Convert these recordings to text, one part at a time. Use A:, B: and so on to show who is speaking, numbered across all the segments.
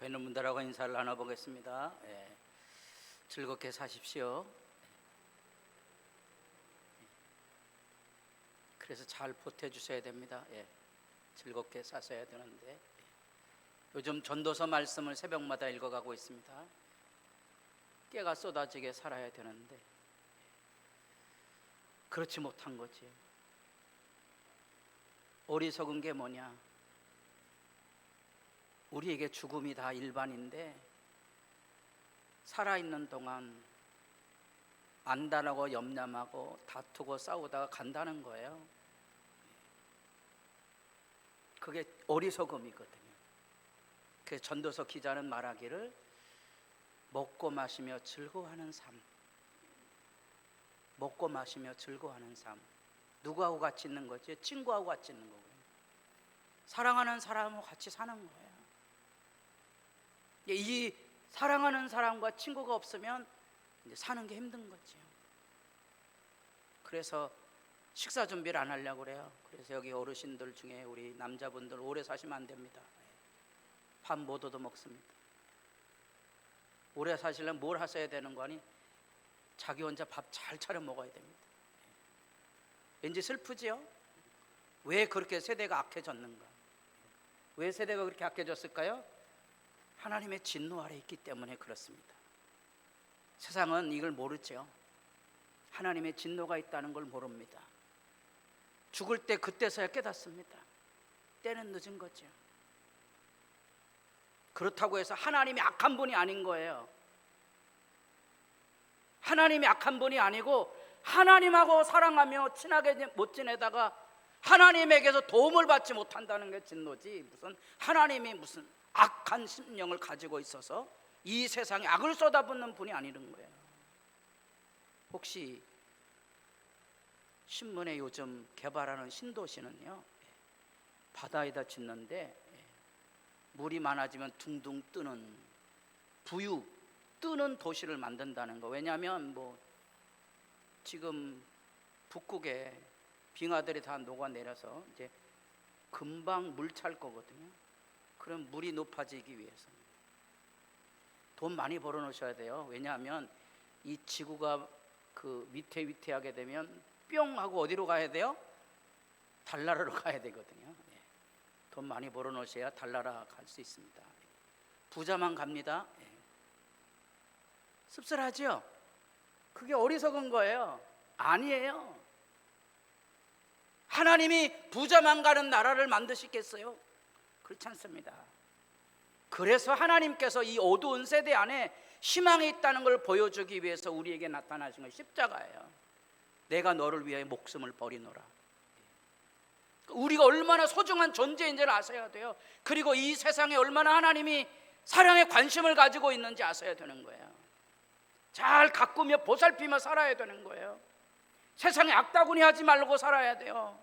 A: 뵈는 분들하고 인사를 나눠보겠습니다. 즐겁게 사십시오. 그래서 잘 보태주셔야 됩니다. 즐겁게 사셔야 되는데 요즘 전도서 말씀을 새벽마다 읽어가고 있습니다. 깨가 쏟아지게 살아야 되는데 그렇지 못한 거지. 어리석은 게 뭐냐? 우리에게 죽음이 다 일반인데 살아있는 동안 안달하고 염려하고 다투고 싸우다가 간다는 거예요. 그게 어리석음이거든요. 그래서 전도서 기자는 말하기를 먹고 마시며 즐거워하는 삶, 먹고 마시며 즐거워하는 삶. 누구하고 같이 있는 거지? 친구하고 같이 있는 거고요. 사랑하는 사람하고 같이 사는 거예요. 이 사랑하는 사람과 친구가 없으면 이제 사는 게 힘든 거죠. 그래서 식사 준비를 안 하려고 그래요. 그래서 여기 어르신들 중에 우리 남자분들 오래 사시면 안 됩니다. 밥 못 얻어 먹습니다. 오래 사시려면 뭘 하셔야 되는 거 아니? 자기 혼자 밥 잘 차려 먹어야 됩니다. 왠지 슬프지요? 왜 그렇게 세대가 악해졌는가? 왜 세대가 그렇게 악해졌을까요? 하나님의 진노 아래 있기 때문에 그렇습니다. 세상은 이걸 모르죠. 하나님의 진노가 있다는 걸 모릅니다. 죽을 때 그때서야 깨닫습니다. 때는 늦은 거죠. 그렇다고 해서 하나님이 악한 분이 아닌 거예요. 하나님이 악한 분이 아니고 하나님하고 사랑하며 친하게 못 지내다가 하나님에게서 도움을 받지 못한다는 게 진노지, 무슨 하나님이 무슨 악한 심령을 가지고 있어서 이 세상에 악을 쏟아붓는 분이 아니는 거예요. 혹시 신문에 요즘 개발하는 신도시는요, 바다에다 짓는데 물이 많아지면 둥둥 뜨는 부유 뜨는 도시를 만든다는 거. 왜냐하면 지금 북극에 빙하들이 다 녹아내려서 이제 금방 물 찰 거거든요. 그럼 물이 높아지기 위해서 돈 많이 벌어 놓으셔야 돼요. 왜냐하면 이 지구가 그 위태위태하게 되면 뿅 하고 어디로 가야 돼요? 달나라로 가야 되거든요. 돈 많이 벌어 놓으셔야 달나라 갈 수 있습니다. 부자만 갑니다. 씁쓸하죠? 그게 어리석은 거예요. 아니에요. 하나님이 부자만 가는 나라를 만드시겠어요? 그렇지 않습니다. 그래서 하나님께서 이 어두운 세대 안에 희망이 있다는 걸 보여주기 위해서 우리에게 나타나신 건 십자가예요. 내가 너를 위해 목숨을 버리노라. 우리가 얼마나 소중한 존재인지를 아셔야 돼요. 그리고 이 세상에 얼마나 하나님이 사랑에 관심을 가지고 있는지 아셔야 되는 거예요. 잘 가꾸며 보살피며 살아야 되는 거예요. 세상에 악다구니 하지 말고 살아야 돼요.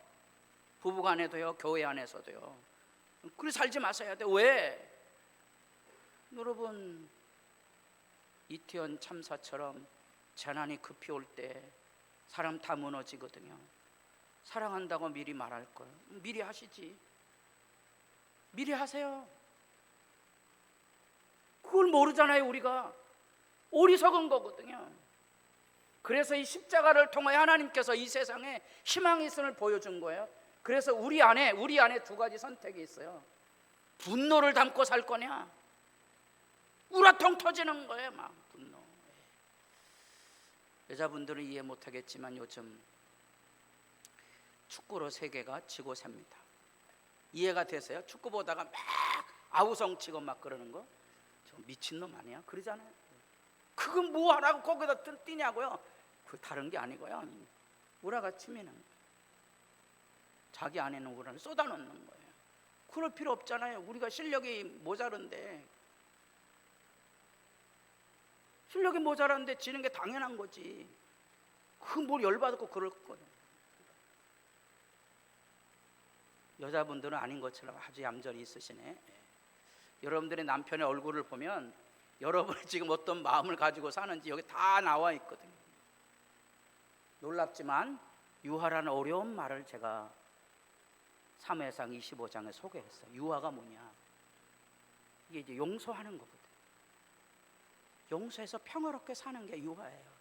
A: 부부간에도요, 교회 안에서도요. 그렇게 살지 마셔야 돼요. 왜? 여러분, 이태원 참사처럼 재난이 급히 올 때 사람 다 무너지거든요. 사랑한다고 미리 말할 걸 미리 하시지. 미리 하세요. 그걸 모르잖아요. 우리가 어리석은 거거든요. 그래서 이 십자가를 통해 하나님께서 이 세상에 희망이 있음을 보여준 거예요. 그래서 우리 안에 두 가지 선택이 있어요. 분노를 담고 살 거냐, 우라통 터지는 거예요. 막 분노. 여자분들은 이해 못하겠지만 요즘 축구로 세계가 지고 삽니다. 이해가 되세요? 축구 보다가 막 아우성 치고 막 그러는 거, 저 미친놈 아니야? 그러잖아요. 그건 뭐 하라고 거기다 뛰냐고요? 그 다른 게 아니고요, 우라가 치면은 자기 안에는 우라를 쏟아놓는 거예요. 그럴 필요 없잖아요. 우리가 실력이 모자른데 지는 게 당연한 거지. 그 뭘 열받고 그럴 거예요. 여자분들은 아닌 것처럼 아주 얌전히 있으시네. 여러분들의 남편의 얼굴을 보면 여러분이 지금 어떤 마음을 가지고 사는지 여기 다 나와 있거든요. 놀랍지만 유하라는 어려운 말을 제가 사무엘상 25장에 소개했어요. 유하가 뭐냐? 이게 이제 용서하는 거거든. 용서해서 평화롭게 사는 게 유화예요.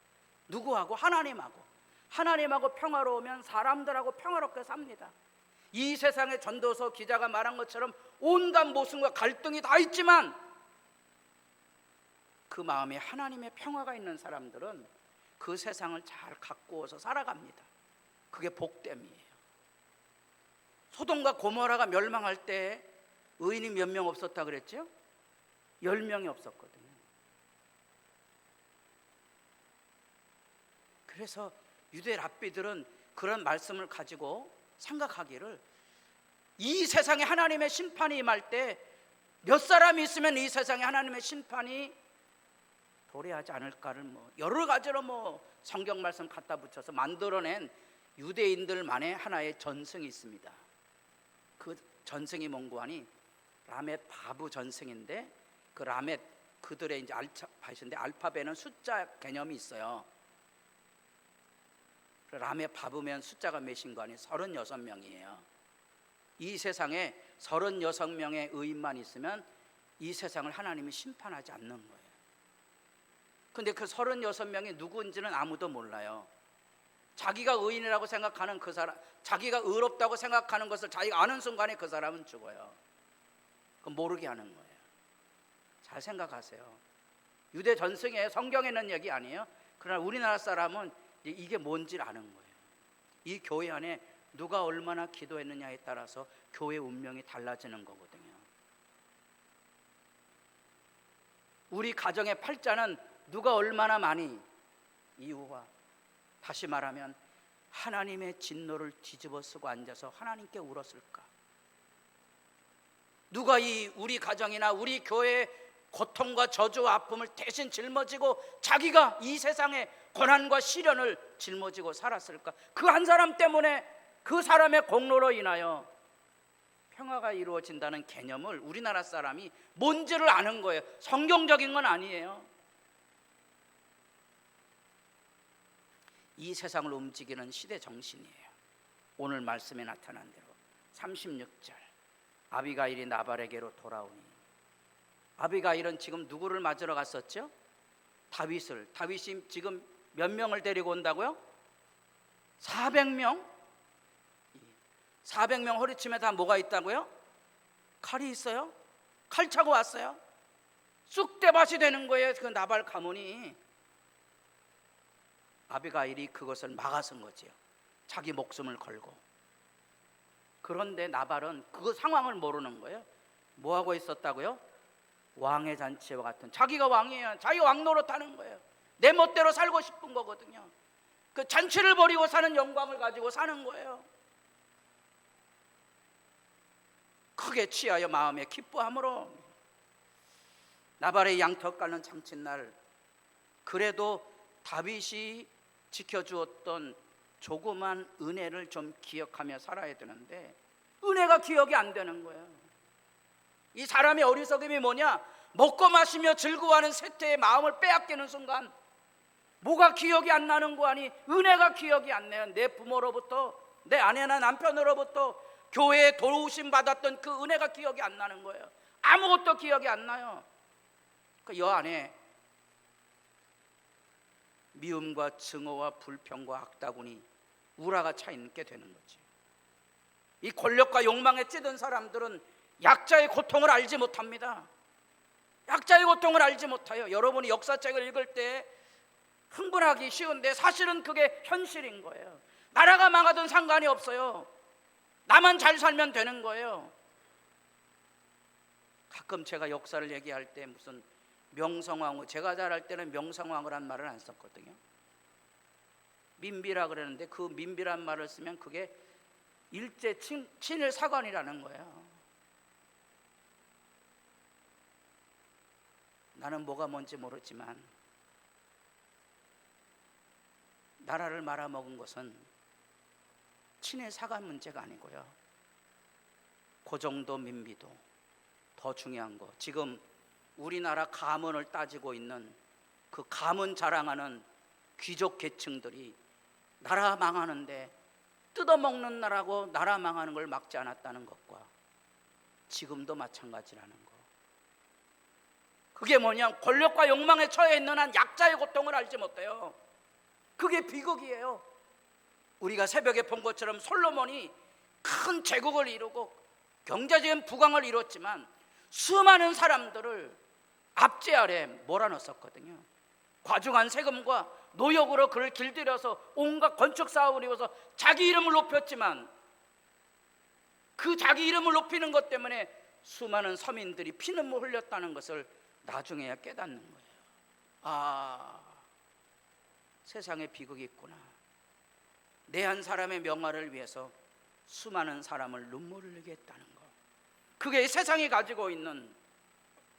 A: 누구하고? 하나님하고 평화로우면 사람들하고 평화롭게 삽니다. 이 세상에 전도서 기자가 말한 것처럼 온갖 모순과 갈등이 다 있지만 그 마음에 하나님의 평화가 있는 사람들은 그 세상을 잘 가꾸어서 살아갑니다. 그게 복됨이에요. 소돔과 고모라가 멸망할 때 의인이 몇 명 없었다 그랬죠? 10명이 없었거든요. 그래서 유대 랍비들은 그런 말씀을 가지고 생각하기를, 이 세상에 하나님의 심판이 임할 때 몇 사람이 있으면 이 세상에 하나님의 심판이 도래하지 않을까를 여러 가지로 성경 말씀 갖다 붙여서 만들어낸 유대인들만의 하나의 전승이 있습니다. 그 전승이 뭔고 하니 라멧 바브 전승인데, 그 라멧 그들의 이제 알파벳은 숫자 개념이 있어요. 라멧 바브면 숫자가 몇인 거 아니? 36명이에요. 이 세상에 36명의 의인만 있으면 이 세상을 하나님이 심판하지 않는 거예요. 근데 그 36명이 누구인지는 아무도 몰라요. 자기가 의인이라고 생각하는 그 사람, 자기가 의롭다고 생각하는 것을 자기가 아는 순간에 그 사람은 죽어요. 그건 모르게 하는 거예요. 잘 생각하세요. 유대 전승에 성경에 있는 얘기 아니에요. 그러나 우리나라 사람은 이게 뭔지를 아는 거예요. 이 교회 안에 누가 얼마나 기도했느냐에 따라서 교회 운명이 달라지는 거거든요. 우리 가정의 팔자는 누가 얼마나 많이 이유와, 다시 말하면 하나님의 진노를 뒤집어 쓰고 앉아서 하나님께 울었을까? 누가 이 우리 가정이나 우리 교회의 고통과 저주와 아픔을 대신 짊어지고 자기가 이 세상의 고난과 시련을 짊어지고 살았을까? 그 한 사람 때문에, 그 사람의 공로로 인하여 평화가 이루어진다는 개념을 우리나라 사람이 뭔지를 아는 거예요. 성경적인 건 아니에요. 이 세상을 움직이는 시대 정신이에요. 오늘 말씀에 나타난 대로 36절, 아비가일이 나발에게로 돌아오니. 아비가일은 지금 누구를 맞으러 갔었죠? 다윗이 지금 몇 명을 데리고 온다고요? 400명? 400명 허리춤에 다 뭐가 있다고요? 칼이 있어요? 칼 차고 왔어요? 쑥대밭이 되는 거예요. 그 나발 가문이. 아비가일이 그것을 막아선 거지요. 자기 목숨을 걸고. 그런데 나발은 그 상황을 모르는 거예요. 뭐하고 있었다고요? 왕의 잔치와 같은, 자기가 왕이에요. 자기가 왕 노릇하는 거예요. 내 멋대로 살고 싶은 거거든요. 그 잔치를 벌이고 사는 영광을 가지고 사는 거예요. 크게 취하여 마음에 기뻐함으로 나발의 양턱 깔는 잔칫날, 그래도 다윗이 지켜주었던 조그만 은혜를 좀 기억하며 살아야 되는데 은혜가 기억이 안 되는 거예요. 이 사람의 어리석음이 뭐냐? 먹고 마시며 즐거워하는 세태의 마음을 빼앗기는 순간 뭐가 기억이 안 나는 거 아니? 은혜가 기억이 안 나요. 내 부모로부터, 내 아내나 남편으로부터 교회에 도우심 받았던 그 은혜가 기억이 안 나는 거예요. 아무것도 기억이 안 나요. 그 여 안에 미움과 증오와 불평과 악다구니 우라가 차 있게 되는 거지. 이 권력과 욕망에 찌든 사람들은 약자의 고통을 알지 못합니다. 약자의 고통을 알지 못해요. 여러분이 역사책을 읽을 때 흥분하기 쉬운데 사실은 그게 현실인 거예요. 나라가 망하든 상관이 없어요. 나만 잘 살면 되는 거예요. 가끔 제가 역사를 얘기할 때 무슨 명성황후, 제가 잘할 때는 명성황후란 말을 안 썼거든요. 민비라 그러는데 그 민비란 말을 쓰면 그게 일제 친일 사관이라는 거예요. 나는 뭐가 뭔지 모르지만 나라를 말아먹은 것은 친일 사관 문제가 아니고요. 그 정도 민비도 더 중요한 거, 지금 우리나라 가문을 따지고 있는 그 가문 자랑하는 귀족 계층들이 나라 망하는데 뜯어먹는 나라고 나라 망하는 걸 막지 않았다는 것과 지금도 마찬가지라는 거. 그게 뭐냐? 권력과 욕망에 처해 있는 한 약자의 고통을 알지 못해요. 그게 비극이에요. 우리가 새벽에 본 것처럼 솔로몬이 큰 제국을 이루고 경제적인 부강을 이뤘지만 수많은 사람들을 압제 아래 몰아넣었거든요. 과중한 세금과 노역으로 그를 길들여서 온갖 건축 사업을 이루어서 자기 이름을 높였지만 그 자기 이름을 높이는 것 때문에 수많은 서민들이 피눈물 흘렸다는 것을 나중에야 깨닫는 거예요. 아, 세상에 비극이 있구나. 내 한 사람의 명화를 위해서 수많은 사람을 눈물을 흘리게 했다는 것. 그게 세상이 가지고 있는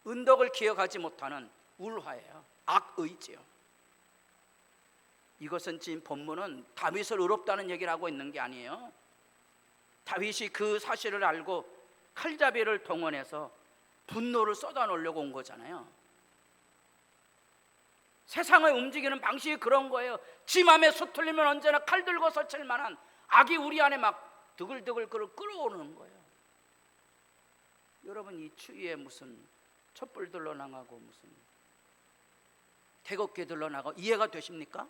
A: 은덕을 기억하지 못하는 울화예요. 악의지요. 이것은 지금 본문은 다윗을 의롭다는 얘기를 하고 있는 게 아니에요. 다윗이 그 사실을 알고 칼자비를 동원해서 분노를 쏟아놓으려고 온 거잖아요. 세상을 움직이는 방식이 그런 거예요. 지 맘에 수틀리면 언제나 칼 들고 서칠 만한 악이 우리 안에 막 드글드글 끌어오는 거예요. 여러분, 이 추위에 무슨 촛불 들러나가고 무슨 태극기 들러나가고 이해가 되십니까?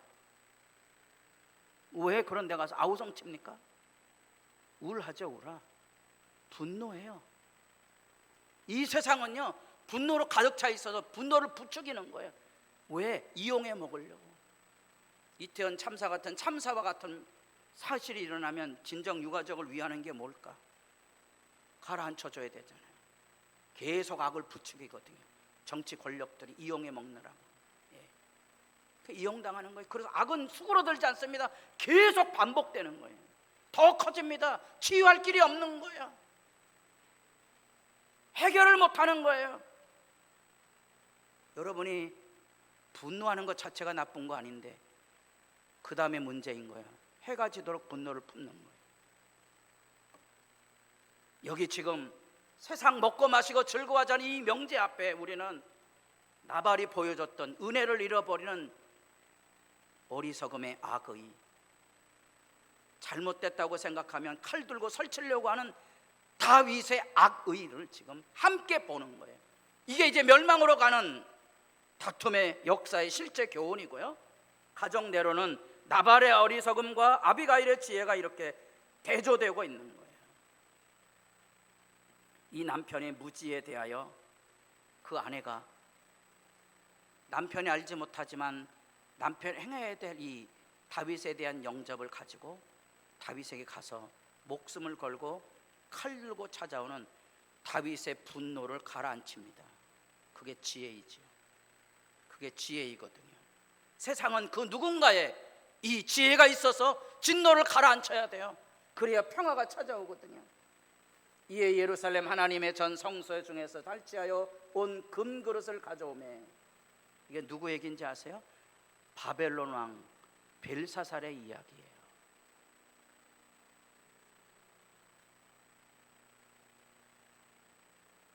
A: 왜 그런 데 가서 아우성 칩니까? 우울하죠. 울어. 분노해요. 이 세상은요, 분노로 가득 차 있어서 분노를 부추기는 거예요. 왜? 이용해 먹으려고. 이태원 참사 같은 참사와 같은 사실이 일어나면 진정 유가족을 위하는 게 뭘까? 가라앉혀줘야 되잖아요. 계속 악을 부추기거든요. 정치 권력들이 이용해 먹느라고. 이용당하는 거예요. 그래서 악은 수그러들지 않습니다. 계속 반복되는 거예요. 더 커집니다. 치유할 길이 없는 거예요. 해결을 못하는 거예요. 여러분이 분노하는 것 자체가 나쁜 거 아닌데 그 다음에 문제인 거예요. 해가 지도록 분노를 품는 거예요. 여기 지금 세상 먹고 마시고 즐거워하자는 이 명제 앞에 우리는 나발이 보여줬던 은혜를 잃어버리는 어리석음의 악의, 잘못됐다고 생각하면 칼 들고 설치려고 하는 다윗의 악의를 지금 함께 보는 거예요. 이게 이제 멸망으로 가는 다툼의 역사의 실제 교훈이고요. 가정내로는 나발의 어리석음과 아비가일의 지혜가 이렇게 대조되고 있는 거예요. 이 남편의 무지에 대하여 그 아내가 남편이 알지 못하지만 남편이 행해야 될 이 다윗에 대한 영접을 가지고 다윗에게 가서 목숨을 걸고 칼 들고 찾아오는 다윗의 분노를 가라앉힙니다. 그게 지혜이지요. 그게 지혜이거든요. 세상은 그 누군가의 이 지혜가 있어서 진노를 가라앉혀야 돼요. 그래야 평화가 찾아오거든요. 이에 예루살렘 하나님의 전 성소 중에서 탈취하여 온 금그릇을 가져오매, 이게 누구 얘기인지 아세요? 바벨론 왕 벨사살의 이야기예요.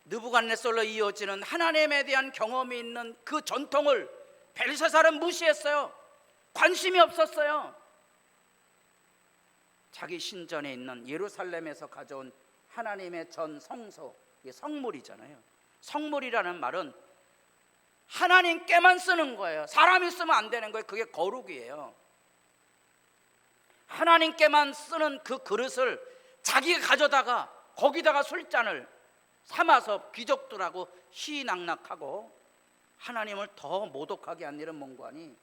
A: 느부갓네살로 이어지는 하나님에 대한 경험이 있는 그 전통을 벨사살은 무시했어요. 관심이 없었어요. 자기 신전에 있는 예루살렘에서 가져온 하나님의 전 성소, 이게 성물이잖아요. 성물이라는 말은 하나님께만 쓰는 거예요. 사람이 쓰면 안 되는 거예요. 그게 거룩이에요. 하나님께만 쓰는 그 그릇을 자기가 가져다가 거기다가 술잔을 삼아서 귀족들하고 희낙낙하고 하나님을 더 모독하게 한 일은 뭔가니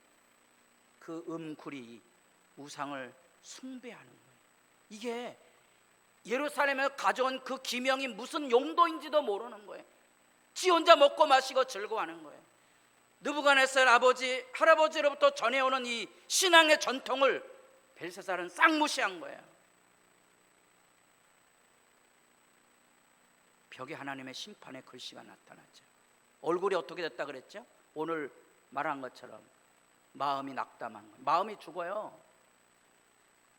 A: 그 음구리 우상을 숭배하는 거예요. 이게 예루살렘에 가져온 그 기명이 무슨 용도인지도 모르는 거예요. 지 혼자 먹고 마시고 즐거워하는 거예요. 느부갓네살 아버지 할아버지로부터 전해오는 이 신앙의 전통을 벨사살은 싹 무시한 거예요. 벽에 하나님의 심판의 글씨가 나타났죠. 얼굴이 어떻게 됐다 그랬죠? 오늘 말한 것처럼 마음이 낙담한 거예요. 마음이 죽어요.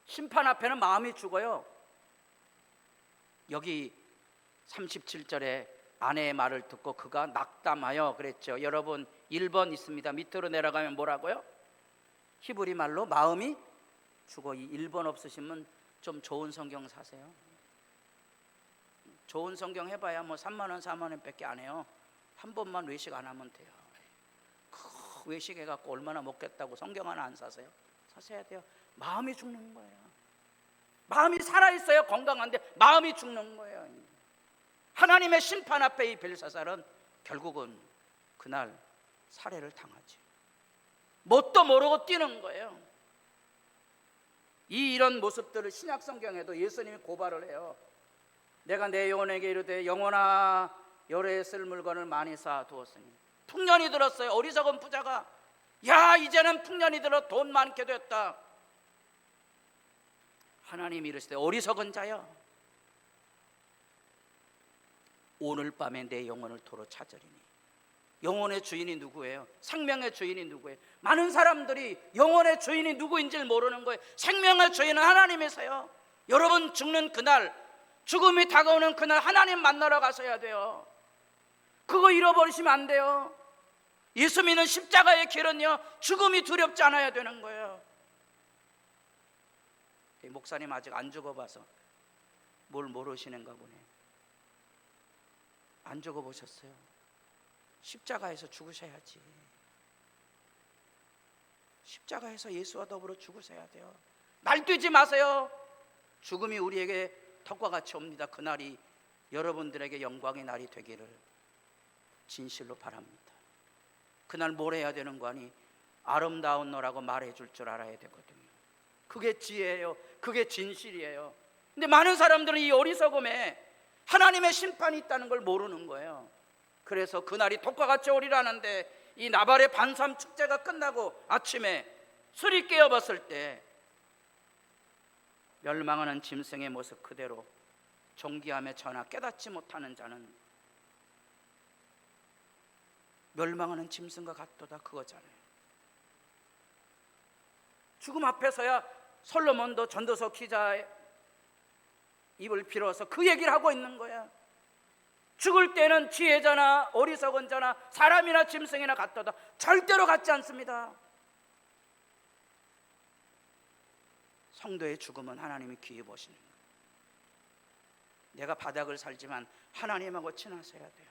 A: 심판 앞에는 마음이 죽어요. 여기 37절에 아내의 말을 듣고 그가 낙담하여 그랬죠. 여러분 1번 있습니다. 밑으로 내려가면 뭐라고요? 히브리 말로 마음이 죽어. 이 1번 없으시면 좀 좋은 성경 사세요. 좋은 성경 해봐야 뭐 3만 원 4만 원 밖에 안 해요. 한 번만 외식 안 하면 돼요. 그 외식해갖고 얼마나 먹겠다고 성경 하나 안 사세요? 사셔야 돼요. 마음이 죽는 거예요. 마음이 살아있어야 건강한데 마음이 죽는 거예요. 하나님의 심판 앞에 이 벨사살은 결국은 그날 살해를 당하지. 뭣도 모르고 뛰는 거예요. 이런 모습들을 신약 성경에도 예수님이 고발을 해요. 내가 내 영혼에게 이르되 영혼아 열에 쓸 물건을 많이 쌓아두었으니. 풍년이 들었어요. 어리석은 부자가 야 이제는 풍년이 들어 돈 많게 됐다. 하나님이 이르시되 어리석은 자여 오늘 밤에 내 영혼을 도로 찾으리니. 영혼의 주인이 누구예요? 생명의 주인이 누구예요? 많은 사람들이 영혼의 주인이 누구인지를 모르는 거예요. 생명의 주인은 하나님이세요. 여러분 죽는 그날, 죽음이 다가오는 그날 하나님 만나러 가셔야 돼요. 그거 잃어버리시면 안 돼요. 예수 믿는 십자가의 길은요 죽음이 두렵지 않아야 되는 거예요. 목사님 아직 안 죽어봐서 뭘 모르시는가 보네. 안 죽어보셨어요? 십자가에서 죽으셔야지. 십자가에서 예수와 더불어 죽으셔야 돼요. 날뛰지 마세요. 죽음이 우리에게 덕과 같이 옵니다. 그날이 여러분들에게 영광의 날이 되기를 진실로 바랍니다. 그날 뭘 해야 되는 거 아니? 아름다운 너라고 말해줄 줄 알아야 되거든요. 그게 지혜예요. 그게 진실이에요. 근데 많은 사람들은 이 어리석음에 하나님의 심판이 있다는 걸 모르는 거예요. 그래서 그날이 독과 같이 오리라는데 이 나발의 반삼 축제가 끝나고 아침에 술이 깨어봤을 때 멸망하는 짐승의 모습 그대로 존귀함에 전하 깨닫지 못하는 자는 멸망하는 짐승과 같도다 그거잖아요. 죽음 앞에서야 솔로몬도 전도서 기자의 입을 빌어서 그 얘기를 하고 있는 거야. 죽을 때는 지혜자나 어리석은 자나 사람이나 짐승이나 같도다. 절대로 같지 않습니다. 성도의 죽음은 하나님이 귀히 보시는 거예요. 내가 바닥을 살지만 하나님하고 친하셔야 돼요.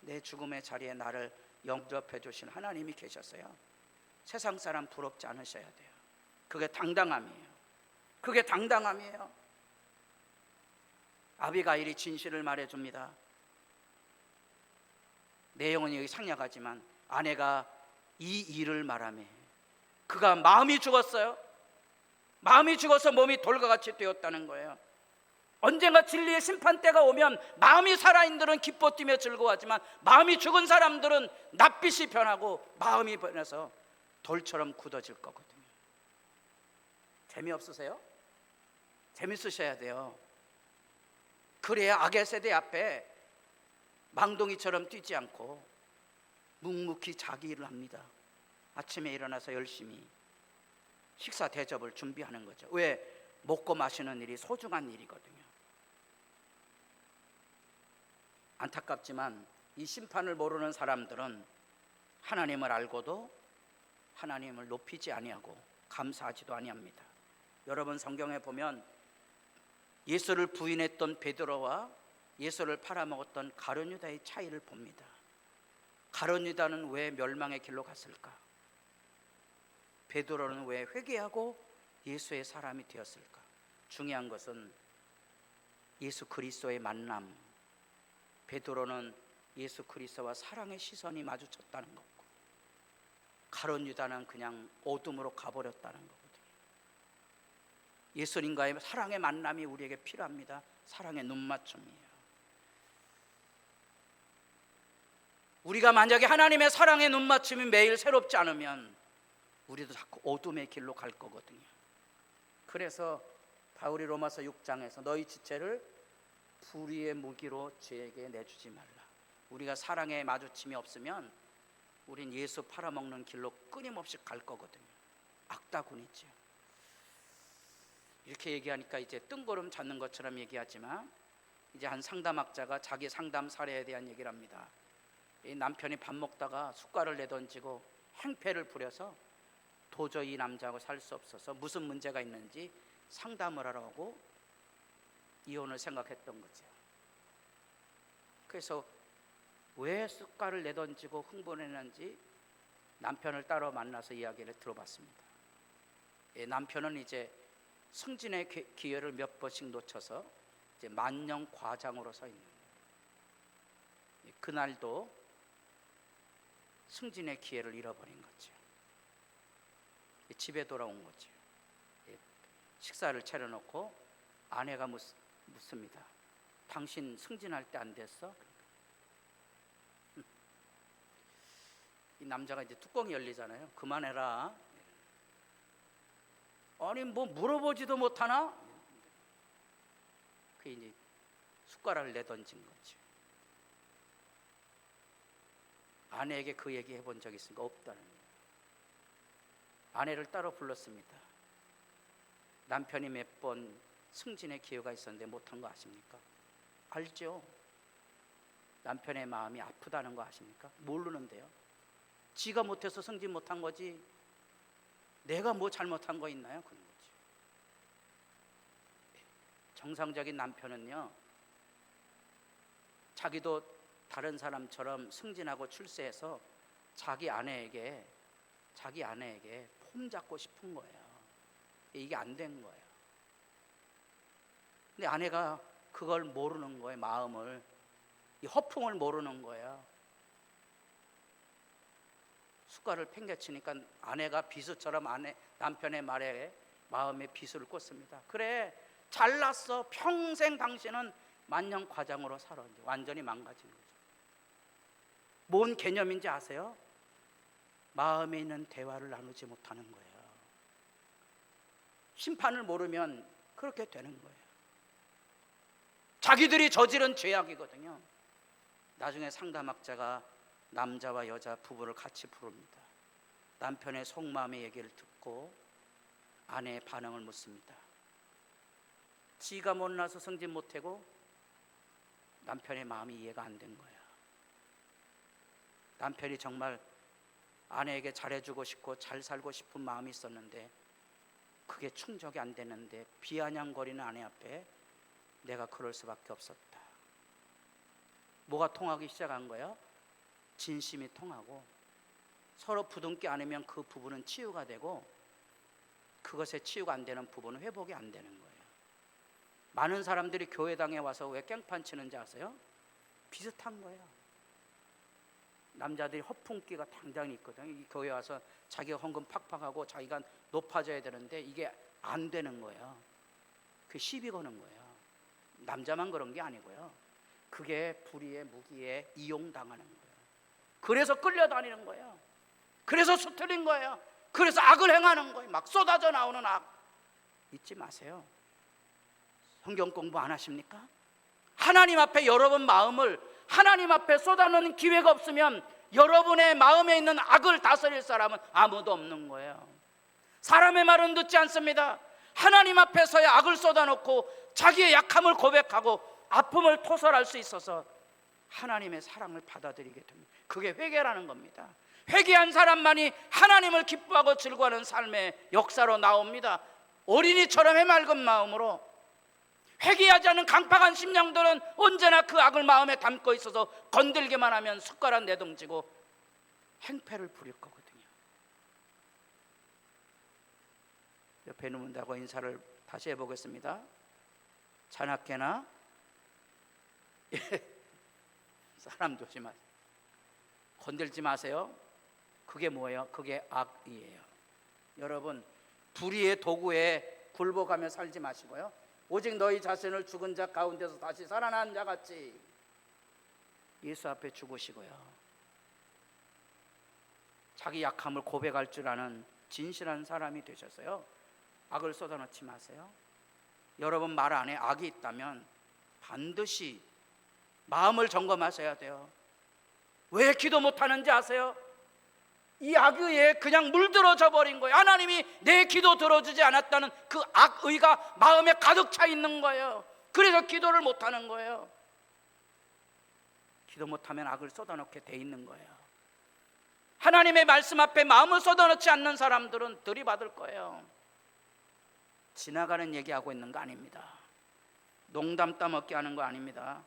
A: 내 죽음의 자리에 나를 영접해 주신 하나님이 계셨어요. 세상 사람 부럽지 않으셔야 돼요. 그게 당당함이에요. 그게 당당함이에요. 아비가일이 진실을 말해줍니다. 내 영혼이 여기 상약하지만 아내가 이 일을 말하며 그가 마음이 죽었어요. 마음이 죽어서 몸이 돌과 같이 되었다는 거예요. 언젠가 진리의 심판대가 오면 마음이 살아있는 들은 기뻐 뛰며 즐거워하지만 마음이 죽은 사람들은 낯빛이 변하고 마음이 변해서 돌처럼 굳어질 거거든요. 재미없으세요? 재밌으셔야 돼요. 그래야 악의 세대 앞에 망동이처럼 뛰지 않고 묵묵히 자기 일을 합니다. 아침에 일어나서 열심히 식사 대접을 준비하는 거죠. 왜? 먹고 마시는 일이 소중한 일이거든요. 안타깝지만 이 심판을 모르는 사람들은 하나님을 알고도 하나님을 높이지 아니하고 감사하지도 아니합니다. 여러분 성경에 보면 예수를 부인했던 베드로와 예수를 팔아먹었던 가룟 유다의 차이를 봅니다. 가룟 유다는 왜 멸망의 길로 갔을까? 베드로는 왜 회개하고 예수의 사람이 되었을까? 중요한 것은 예수 그리스도의 만남. 베드로는 예수 그리스도와 사랑의 시선이 마주쳤다는 거고, 가룟 유다는 그냥 어둠으로 가버렸다는 거거든요. 예수님과의 사랑의 만남이 우리에게 필요합니다. 사랑의 눈맞춤이에요. 우리가 만약에 하나님의 사랑의 눈맞춤이 매일 새롭지 않으면 우리도 자꾸 어둠의 길로 갈 거거든요. 그래서 바울이 로마서 6장에서 너희 지체를 불의의 무기로 죄에게 내주지 말라. 우리가 사랑의 마주침이 없으면 우린 예수 팔아먹는 길로 끊임없이 갈 거거든요. 악다군이죠. 이렇게 얘기하니까 이제 뜬구름 잡는 것처럼 얘기하지만 이제 한 상담학자가 자기 상담 사례에 대한 얘기를 합니다. 이 남편이 밥 먹다가 숟갈을 내던지고 행패를 부려서 도저히 이 남자하고 살 수 없어서 무슨 문제가 있는지 상담을 하라고 이혼을 생각했던 거죠. 그래서 왜 숟가락을 내던지고 흥분했는지 남편을 따로 만나서 이야기를 들어봤습니다. 남편은 이제 승진의 기회를 몇 번씩 놓쳐서 이제 만년 과장으로 서 있는 거예요. 그날도 승진의 기회를 잃어버린 거죠. 집에 돌아온 거죠. 식사를 차려놓고 아내가 묻습니다. 당신 승진할 때 안 됐어? 이 남자가 이제 뚜껑이 열리잖아요. 그만해라. 아니 뭐 물어보지도 못하나? 그 이제 숟가락을 내던진 거죠. 아내에게 그 얘기 해본 적 있습니까? 없다는 거예요. 아내를 따로 불렀습니다. 남편이 몇 번 승진의 기회가 있었는데 못한 거 아십니까? 알죠? 남편의 마음이 아프다는 거 아십니까? 모르는데요. 지가 못해서 승진 못한 거지 내가 뭐 잘못한 거 있나요? 그런 거죠. 정상적인 남편은요, 자기도 다른 사람처럼 승진하고 출세해서 자기 아내에게 폼 잡고 싶은 거예요. 이게 안 된 거예요. 근데 아내가 그걸 모르는 거예요. 마음을, 이 허풍을 모르는 거예요. 숟가락을 팽개치니까 아내가 비수처럼 남편의 말에 마음에 비수를 꽂습니다. 그래, 잘났어. 평생 당신은 만년 과장으로 살아. 완전히 망가진 거죠. 뭔 개념인지 아세요? 마음에 있는 대화를 나누지 못하는 거예요. 심판을 모르면 그렇게 되는 거예요. 자기들이 저지른 죄악이거든요. 나중에 상담학자가 남자와 여자 부부를 같이 부릅니다. 남편의 속마음의 얘기를 듣고 아내의 반응을 묻습니다. 지가 못나서 승진 못하고 남편의 마음이 이해가 안 된 거예요. 남편이 정말 아내에게 잘해주고 싶고 잘 살고 싶은 마음이 있었는데 그게 충족이 안 되는데 비아냥거리는 아내 앞에 내가 그럴 수밖에 없었다. 뭐가 통하기 시작한 거예요? 진심이 통하고 서로 부둥켜 안으면 그 부부는 치유가 되고 그것에 치유가 안 되는 부부는 회복이 안 되는 거예요. 많은 사람들이 교회당에 와서 왜 깽판 치는지 아세요? 비슷한 거예요. 남자들이 허풍기가 당장히 있거든요. 이 교회 와서 자기가 헌금 팍팍하고 자기가 높아져야 되는데 이게 안 되는 거예요. 그 시비 거는 거예요. 남자만 그런 게 아니고요. 그게 불의의 무기에 이용당하는 거예요. 그래서 끌려다니는 거예요. 그래서 수틀린 거예요. 그래서 악을 행하는 거예요. 막 쏟아져 나오는 악. 잊지 마세요. 성경 공부 안 하십니까? 하나님 앞에 여러분 마음을 하나님 앞에 쏟아놓는 기회가 없으면 여러분의 마음에 있는 악을 다스릴 사람은 아무도 없는 거예요. 사람의 말은 듣지 않습니다. 하나님 앞에서의 악을 쏟아놓고 자기의 약함을 고백하고 아픔을 토설할 수 있어서 하나님의 사랑을 받아들이게 됩니다. 그게 회개라는 겁니다. 회개한 사람만이 하나님을 기뻐하고 즐거워하는 삶의 역사로 나옵니다. 어린이처럼 해맑은 마음으로. 회개하지 않은 강팍한 심령들은 언제나 그 악을 마음에 담고 있어서 건들기만 하면 숟가락 내던지고 행패를 부릴 거거든요. 옆에 있는 분들하고 인사를 다시 해보겠습니다. 자나깨나 사람 조심하세요. 건들지 마세요. 그게 뭐예요? 그게 악이에요. 여러분, 불의의 도구에 굴복하며 살지 마시고요. 오직 너희 자신을 죽은 자 가운데서 다시 살아난 자 같이 예수 앞에 죽으시고요. 자기 약함을 고백할 줄 아는 진실한 사람이 되셔서요. 악을 쏟아놓지 마세요. 여러분 말 안에 악이 있다면 반드시 마음을 점검하셔야 돼요. 왜 기도 못하는지 아세요? 이 악의에 그냥 물들어져 버린 거예요. 하나님이 내 기도 들어주지 않았다는 그 악의가 마음에 가득 차 있는 거예요. 그래서 기도를 못하는 거예요. 기도 못하면 악을 쏟아놓게 돼 있는 거예요. 하나님의 말씀 앞에 마음을 쏟아놓지 않는 사람들은 들이받을 거예요. 지나가는 얘기하고 있는 거 아닙니다. 농담 따먹기 하는 거 아닙니다.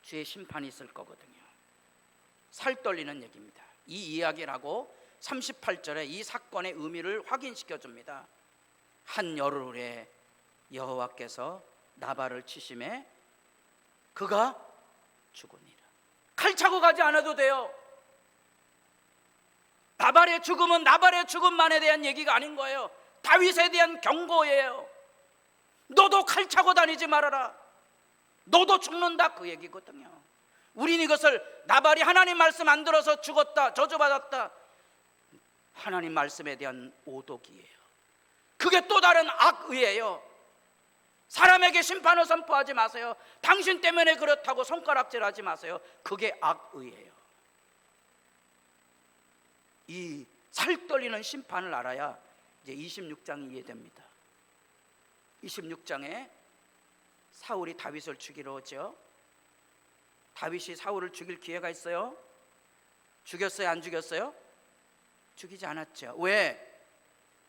A: 주의 심판이 있을 거거든요. 살 떨리는 얘기입니다. 이 이야기를 하고 38절에 이 사건의 의미를 확인시켜 줍니다. 한 열흘에 여호와께서 나발을 치심에 그가 죽으니라. 칼 차고 가지 않아도 돼요. 나발의 죽음은 나발의 죽음만에 대한 얘기가 아닌 거예요. 다윗에 대한 경고예요. 너도 칼 차고 다니지 말아라. 너도 죽는다, 그 얘기거든요. 우린 이것을 나발이 하나님 말씀 안 들어서 죽었다, 저주받았다, 하나님 말씀에 대한 오독이에요. 그게 또 다른 악의예요. 사람에게 심판을 선포하지 마세요. 당신 때문에 그렇다고 손가락질하지 마세요. 그게 악의예요. 이 살떨리는 심판을 알아야 이제 26장이 이해됩니다. 26장에 사울이 다윗을 죽이러 오죠. 다윗이 사울을 죽일 기회가 있어요? 죽였어요? 안 죽였어요? 죽이지 않았죠. 왜?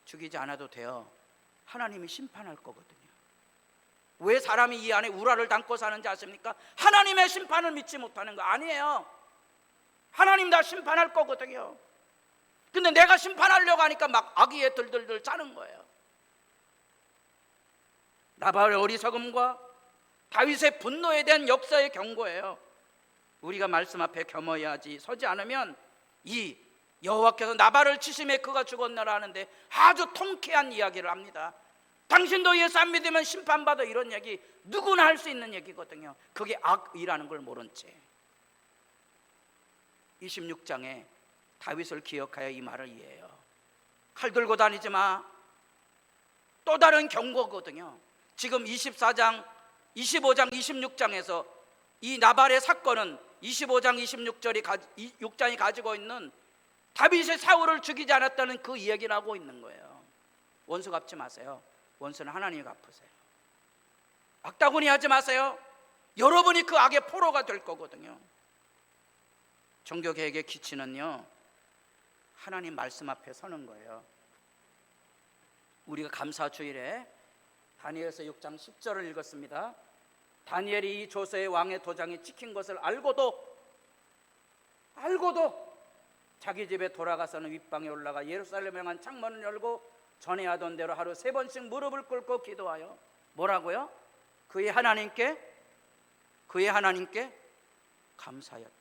A: 죽이지 않아도 돼요. 하나님이 심판할 거거든요. 왜 사람이 이 안에 우라를 담고 사는지 아십니까? 하나님의 심판을 믿지 못하는 거 아니에요. 하나님 다 심판할 거거든요. 근데 내가 심판하려고 하니까 막 악의에 들들들 짜는 거예요. 나발의 어리석음과 다윗의 분노에 대한 역사의 경고예요. 우리가 말씀 앞에 겸허해야지, 서지 않으면 이 여호와께서 나발을 치심에 그가 죽었나라 하는데 아주 통쾌한 이야기를 합니다. 당신도 예수 안 믿으면 심판받아, 이런 얘기 누구나 할 수 있는 얘기거든요. 그게 악의라는 걸 모른 채 26장에 다윗을 기억하여 이 말을 이해해요. 칼 들고 다니지 마. 또 다른 경고거든요. 지금 24장, 25장, 26장에서 이 나발의 사건은 25장, 26장이 가지고 있는 다윗의 사울을 죽이지 않았다는 그 이야기를 하고 있는 거예요. 원수 갚지 마세요. 원수는 하나님이 갚으세요. 악다구니 하지 마세요. 여러분이 그 악의 포로가 될 거거든요. 종교개혁의 기치는요, 하나님 말씀 앞에 서는 거예요. 우리가 감사주일에 다니엘서 6장 10절을 읽었습니다. 다니엘이 이 조서의 왕의 도장이 찍힌 것을 알고도 자기 집에 돌아가서는 윗방에 올라가 예루살렘에 향한 창문을 열고 전에 하던 대로 하루 3번씩 무릎을 꿇고 기도하여 뭐라고요? 그의 하나님께 감사하였다.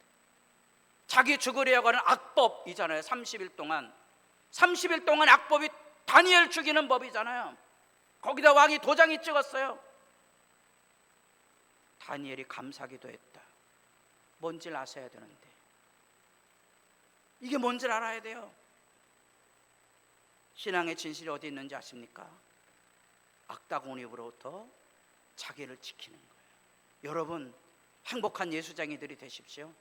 A: 자기 죽으려고 하는 악법이잖아요. 30일 동안 악법이 다니엘 죽이는 법이잖아요. 거기다 왕이 도장이 찍었어요. 다니엘이 감사기도 했다. 뭔지를 아셔야 되는데, 이게 뭔지를 알아야 돼요. 신앙의 진실이 어디 있는지 아십니까? 악다구니로부터 자기를 지키는 거예요. 여러분, 행복한 예수쟁이들이 되십시오.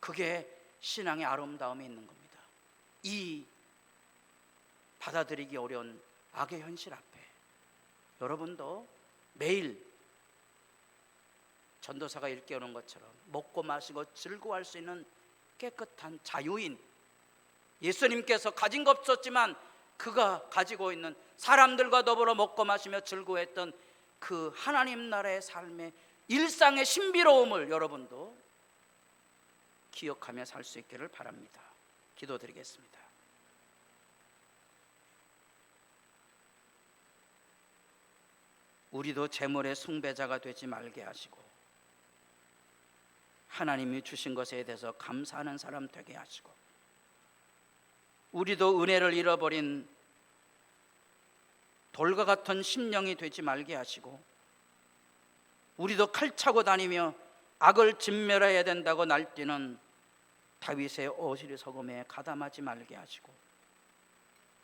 A: 그게 신앙의 아름다움이 있는 겁니다. 이 받아들이기 어려운 악의 현실 앞에 여러분도 매일 전도사가 일깨우는 것처럼 먹고 마시고 즐거워할 수 있는 깨끗한 자유인, 예수님께서 가진 것 없었지만 그가 가지고 있는 사람들과 더불어 먹고 마시며 즐거워했던 그 하나님 나라의 삶의 일상의 신비로움을 여러분도 기억하며 살 수 있기를 바랍니다. 기도드리겠습니다. 우리도 재물의 숭배자가 되지 말게 하시고 하나님이 주신 것에 대해서 감사하는 사람 되게 하시고, 우리도 은혜를 잃어버린 돌과 같은 심령이 되지 말게 하시고, 우리도 칼 차고 다니며 악을 진멸해야 된다고 날뛰는 다윗의 어리석음에 가담하지 말게 하시고,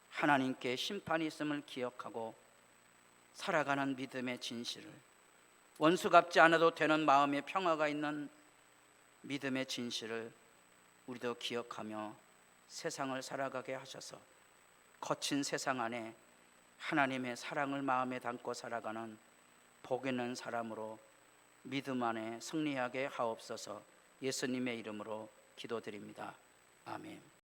A: 하나님께 심판이 있음을 기억하고 살아가는 믿음의 진실을, 원수 갚지 않아도 되는 마음의 평화가 있는 믿음의 진실을 우리도 기억하며 세상을 살아가게 하셔서 거친 세상 안에 하나님의 사랑을 마음에 담고 살아가는 복 있는 사람으로 믿음 안에 승리하게 하옵소서. 예수님의 이름으로 기도드립니다. 아멘.